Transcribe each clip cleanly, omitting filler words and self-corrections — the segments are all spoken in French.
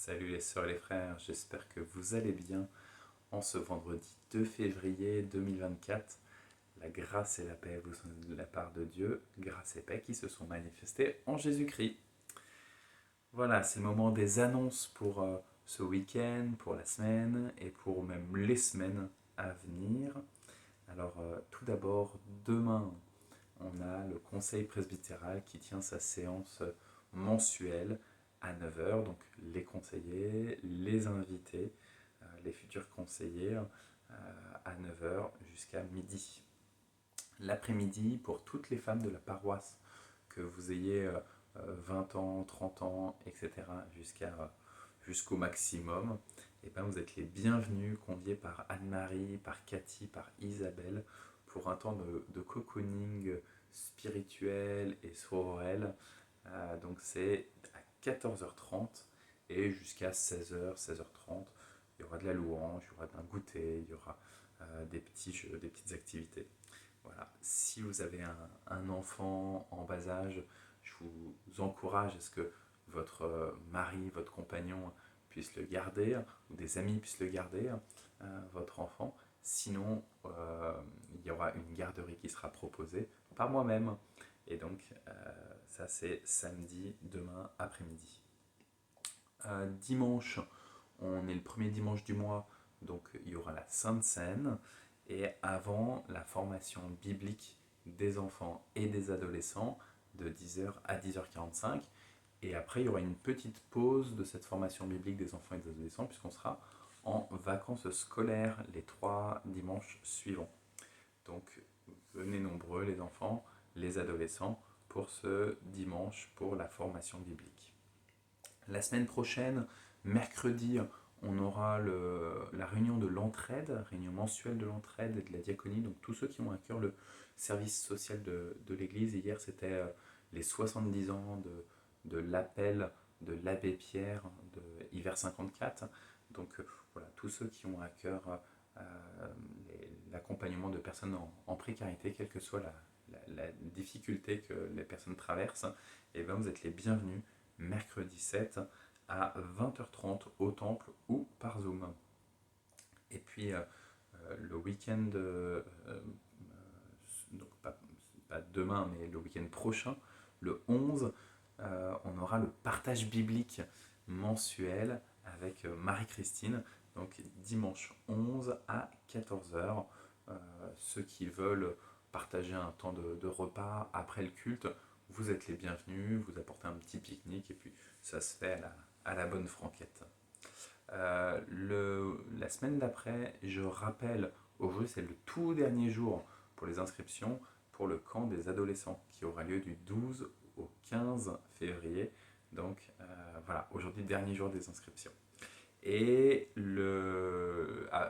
Salut les sœurs et les frères, j'espère que vous allez bien en ce vendredi 2 février 2024. La grâce et la paix vous sont de la part de Dieu, grâce et paix qui se sont manifestées en Jésus-Christ. Voilà, c'est le moment des annonces pour ce week-end, pour la semaine et pour même les semaines à venir. Alors tout d'abord, demain, on a le conseil presbytéral qui tient sa séance mensuelle à 9 heures. Donc les conseillers, les invités, les futurs conseillers à 9 heures jusqu'à midi. L'après-midi, pour toutes les femmes de la paroisse, que vous ayez 20 ans, 30 ans, etc., jusqu'au maximum, et ben vous êtes les bienvenus, conviés par Anne-Marie, par Cathy, par Isabelle, pour un temps de cocooning spirituel et sororel. Donc c'est à 14h30 et jusqu'à 16h, 16h30. Il y aura de la louange, il y aura d'un goûter, il y aura des petits jeux, des petites activités. Voilà. Si vous avez un enfant en bas âge, je vous encourage à ce que votre mari, votre compagnon puisse le garder, ou des amis puissent le garder, votre enfant. Sinon, il y aura une garderie qui sera proposée par moi-même. Et donc, ça c'est samedi, demain après-midi. Dimanche, on est le premier dimanche du mois, donc il y aura la Sainte Seine. Et avant, la formation biblique des enfants et des adolescents de 10h à 10h45. Et après, il y aura une petite pause de cette formation biblique des enfants et des adolescents, puisqu'on sera en vacances scolaires les 3 dimanches suivants. Donc, venez nombreux les enfants, les adolescents, pour ce dimanche pour la formation biblique. La semaine prochaine, mercredi, on aura la réunion de l'entraide, réunion mensuelle de l'entraide et de la diaconie. Donc tous ceux qui ont à cœur le service social de l'Église. Hier, c'était les 70 ans de l'appel de l'abbé Pierre de Hiver 54. Donc voilà, tous ceux qui ont à cœur l'accompagnement de personnes en précarité, quelle que soit la difficulté que les personnes traversent, et bien vous êtes les bienvenus mercredi 7 à 20h30 au temple ou par Zoom. Et puis le week-end, donc pas demain, mais le week-end prochain, le 11, on aura le partage biblique mensuel avec Marie-Christine. Donc dimanche 11 à 14h. Ceux qui veulent partager un temps de repas après le culte, vous êtes les bienvenus, vous apportez un petit pique-nique et puis ça se fait à la bonne franquette. La semaine d'après, je rappelle, aujourd'hui c'est le tout dernier jour pour les inscriptions pour le camp des adolescents qui aura lieu du 12 au 15 février. Donc voilà, aujourd'hui dernier jour des inscriptions. Et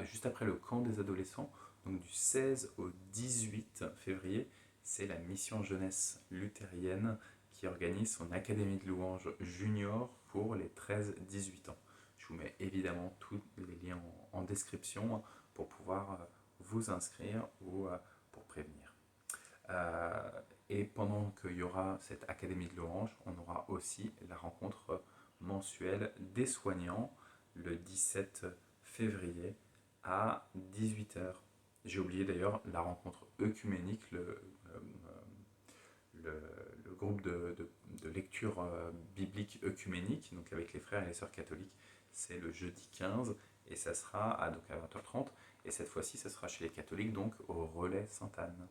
juste après le camp des adolescents, donc du 16 au 18 février, c'est la mission jeunesse luthérienne qui organise son académie de louanges junior pour les 13-18 ans. Je vous mets évidemment tous les liens en description pour pouvoir vous inscrire ou pour prévenir. Et pendant qu'il y aura cette académie de louanges, on aura aussi la rencontre mensuelle des soignants le 17 février à 18h. J'ai oublié d'ailleurs la rencontre œcuménique, le groupe de lecture biblique œcuménique, donc avec les frères et les sœurs catholiques, c'est le jeudi 15 et ça sera donc à 20h30. Et cette fois-ci, ça sera chez les catholiques, donc au relais Sainte-Anne.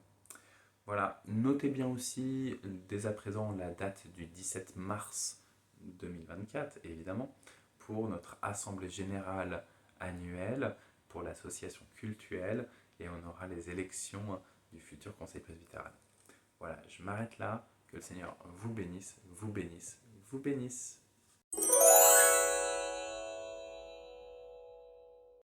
Voilà, notez bien aussi dès à présent la date du 17 mars 2024, évidemment, pour notre assemblée générale annuelle, pour l'association cultuelle, et on aura les élections du futur conseil presbytéral. Voilà, je m'arrête là, que le Seigneur vous bénisse, vous bénisse, vous bénisse.